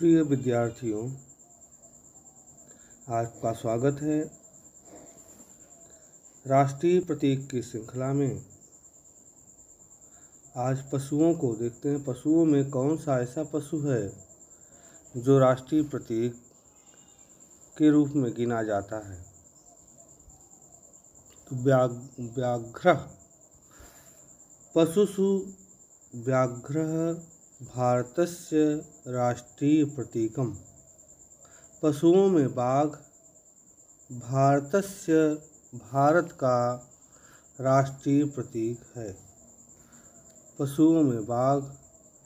प्रिय विद्यार्थियों, आपका स्वागत है राष्ट्रीय प्रतीक की श्रृंखला में। आज पशुओं को देखते हैं। पशुओं में कौन सा ऐसा पशु है जो राष्ट्रीय प्रतीक के रूप में गिना जाता है? तो व्याघ्रः पशुषु व्याघ्रः भारतस्य राष्ट्रीय प्रतीकम्। पशुओं में बाघ भारत का राष्ट्रीय प्रतीक है। पशुओं में बाघ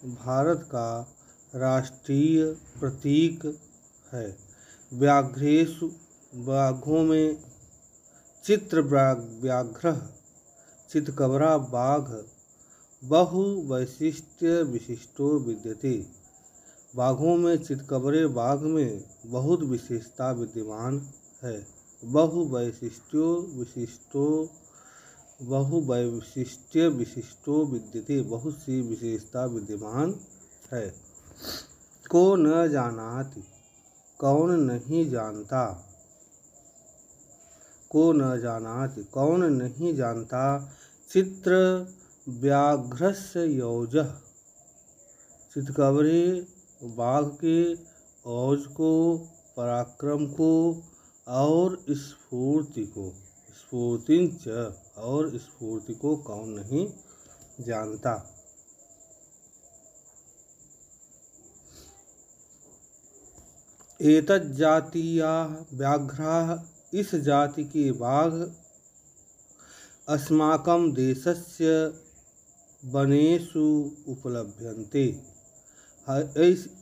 भारत का राष्ट्रीय प्रतीक है। व्याघ्रेषु बाघों में व्याघ्रः चितकबरा बाघ बहुवैशिष्ट्य विशिष्टो विद्यते। बाघों में चितकबरे बाघ में बहुत विशेषता विद्यमान है। बहुवैशिष्ट्य विशिष्टो विद्यते, बहुत सी विशेषता विद्यमान है। को न जानाति कौन नहीं जानता। को न जानाति कौन नहीं जानता। चित्र व्याघ्रस्य यौजः चितकबरे बाघ के औज को, पराक्रम को और स्फूर्ति को कौन नहीं जानता। एतज्जातीयाः व्याघ्राः इस जाति के बाघ अस्माकं देशस्य वनेषु उपलभ्यन्ते।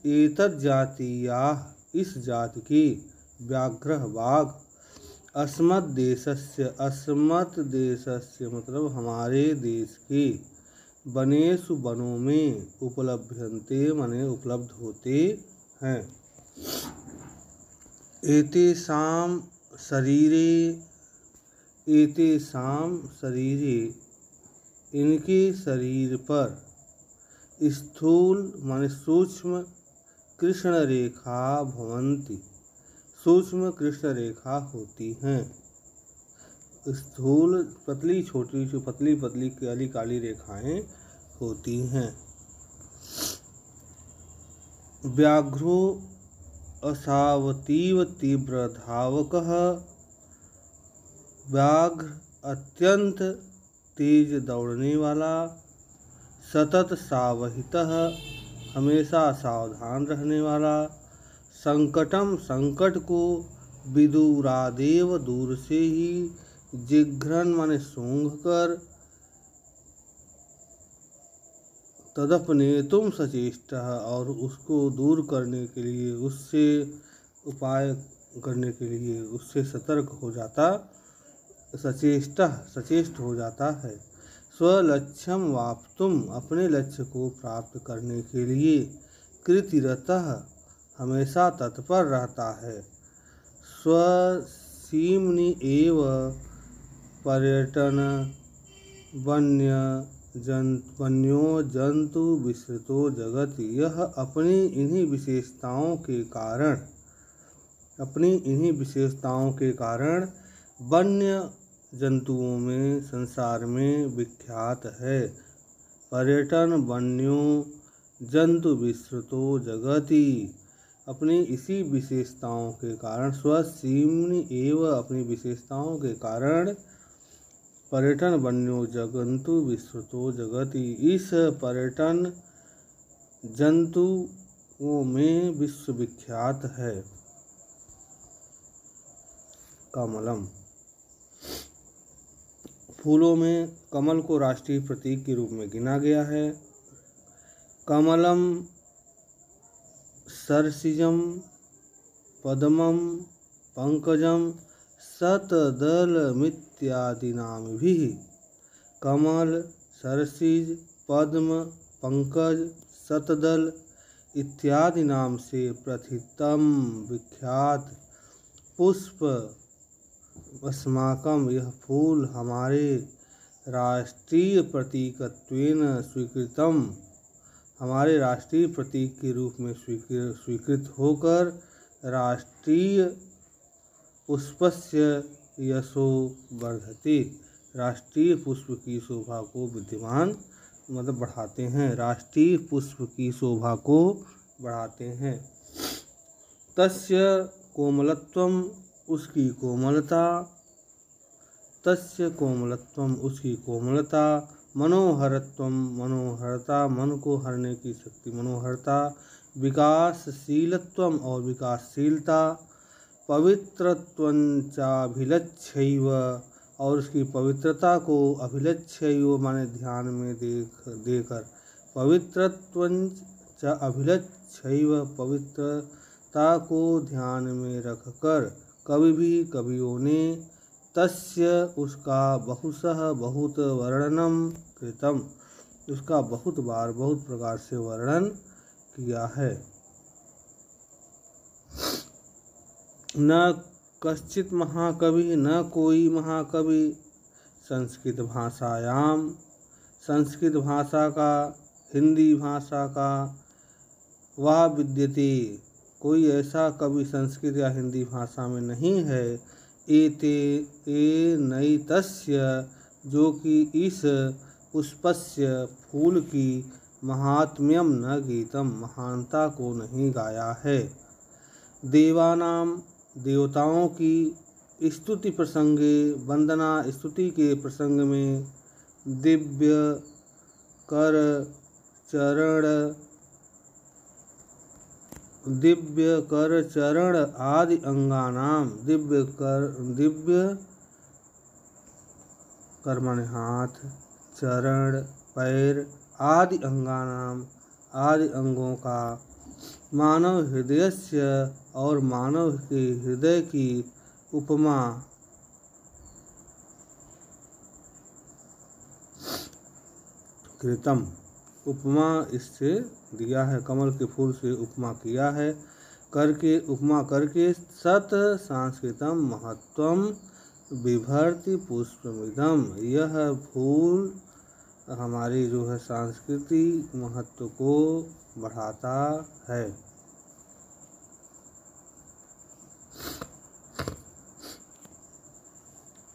एतज्जातीयाः इस जाति के व्याघ्रः बाघ अस्मत् देशस्य मतलब हमारे देश के वनेषु वनों में उपलभ्यन्ते माने उपलब्ध होते हैं। एतेषां शरीरे इनके शरीर पर स्थूल माने सूक्ष्म कृष्ण रेखा भवन्ति। सूक्ष्म कृष्ण रेखा होती हैं। स्थूल पतली छोटी पतली काली काली रेखाएं होती हैं। व्याघ्रो असावतीव तीव्र धावकः व्याघ्र अत्यंत तेज दौड़ने वाला, सतत सावहितः हमेशा सावधान रहने वाला, संकट को विदूरादेव दूर से ही, जिघ्रन माने सूंघ कर, तदपनेतुम सचेष्टः और उसको दूर करने के लिए, उससे उपाय करने के लिए उससे सतर्क हो जाता, सचेष्ट हो जाता है। स्वलक्ष्यम वाप्तुम अपने लक्ष्य को प्राप्त करने के लिए, कृतिरतः हमेशा तत्पर रहता है। स्वसीम्नि एव पर्यटन वन्यो जंतु विस्तृतो जगति। यह अपनी इन्हीं विशेषताओं के कारण वन्य जंतुओं में संसार में विख्यात है। पर्यटन वन्यो जंतु विस्तृतो जगति। अपनी इसी विशेषताओं के कारण, स्वसीम्नि एव अपनी विशेषताओं के कारण, पर्यटन वन्यो जंतु विस्तृतो जगति इस पर्यटन जंतुओं में विश्वविख्यात है। कमलम फूलों में कमल को राष्ट्रीय प्रतीक के रूप में गिना गया है। कमलम सरसिजम पद्मम पंकजम शतदलमित्यादिनामभिः। कमल, सरसिज, पद्म, पंकज, शतदल इत्यादि नाम से प्रथितम विख्यात पुष्प अस्माकं यह फूल हमारे राष्ट्रीय प्रतीकत्वेन स्वीकृतम हमारे राष्ट्रीय प्रतीक के रूप में स्वीकृत होकर राष्ट्रीय पुष्पस्य यशो वर्धते, राष्ट्रीय पुष्प की शोभा को विद्यमान मतलब बढ़ाते हैं, राष्ट्रीय पुष्प की शोभा को बढ़ाते हैं। तस्य कोमलत्वम, उसकी कोमलता, तस्य कोमलत्वम, उसकी कोमलता, मनोहरत्वम, मनोहरता, मन को हरने की शक्ति, मनोहरता, विकासशीलत्वम, और विकासशीलता, पवित्रत्वंचाभिलक्ष्यैव, और उसकी पवित्रता को अभिलक्ष्यैव माने ध्यान में देकर, पवित्रत्वंच अभिलक्ष्यैव, पवित्रता को ध्यान में रखकर, कवियों ने तस्य, उसका बहुशः बहुत वर्णनम कृतम, उसका बहुत बार बहुत प्रकार से वर्णन किया है। न कश्चित महाकवि, न कोई महाकवि, संस्कृत भाषायाम, संस्कृत भाषा का, हिंदी भाषा का, वा विद्यते, कोई ऐसा कवि संस्कृत या हिंदी भाषा में नहीं है, एनैतस्य, जो कि इस पुष्पस्य फूल की महात्म्यम न गीतम, महानता को नहीं गाया है। देवानाम, देवताओं की स्तुति प्रसंगे, वंदना स्तुति के प्रसंग में, दिव्य कर चरण आदि अंगानाम, दिव्य कर माने हाथ, चरण पैर, आदि अंगानाम, आदि अंगों का, मानव हृदयस्य, और मानव के हृदय की उपमा, कृतम, उपमा इससे दिया है, कमल के फूल से उपमा किया है, करके उपमा करके, सत सांस्कृतम महत्वम बिभर्ति पुष्पमिदम, यह फूल हमारी जो है सांस्कृतिक महत्व को बढ़ाता है।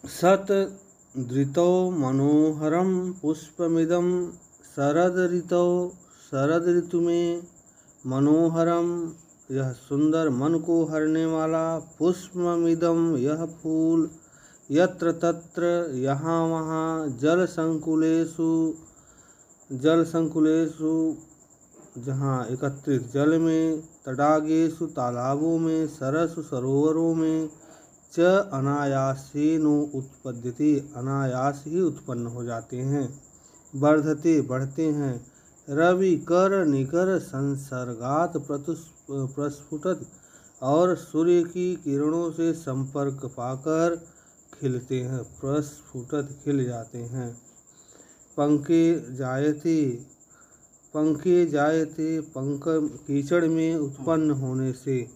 सत धृतो मनोहरम पुष्पमिदम, शरद ऋतु में, मनोहरम, यह सुंदर मन को हरने वाला, पुष्पमिदम, यह फूल, यत्र तत्र, यहाँ वहाँ, जल संकुलेषु, जहाँ एकत्रित जल में, तडागेषु, तालाबों में, सरसु, सरोवरों में, च अनायासेनो उत्पद्यते, अनायास ही उत्पन्न हो जाते हैं, वर्धते, बढ़ते हैं, रवि कर निकर संसर्गात प्रस्फुटत, और सूर्य की किरणों से संपर्क पाकर खिलते हैं, प्रस्फुटत, खिल जाते हैं। पंके जायते, पंक कीचड़ में उत्पन्न होने से,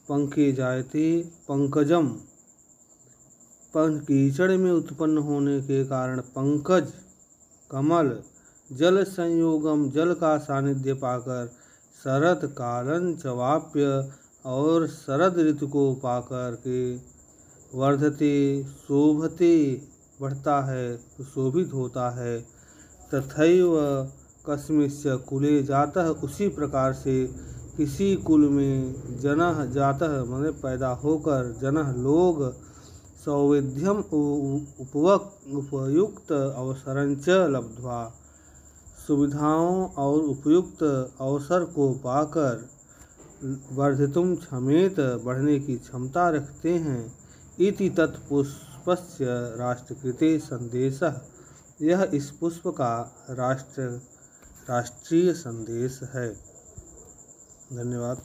पंके जायते पंकजम, कीचड़ में उत्पन्न होने के कारण पंकज, कमल, जल संयोगम, जल का सानिध्य पाकर, शरद कालं च वाप्य, और शरद ऋतु को पाकर के, वर्धते, शोभते, बढ़ता है, सुशोभित होता है, तथैव कस्मिंश्च कुले जातः, उसी प्रकार से किसी कुल में, जनः जातः माने पैदा होकर, जनः लोग, सौविध्यम उपयुक्त अवसरंच लब्ध्वा, सुविधाओं और उपयुक्त अवसर को पाकर, वर्धितुम क्षमेत, बढ़ने की क्षमता रखते हैं, इति तत्पुष्पस्य राष्ट्रकृते संदेशः, यह इस पुष्प का राष्ट्रीय संदेश है। धन्यवाद।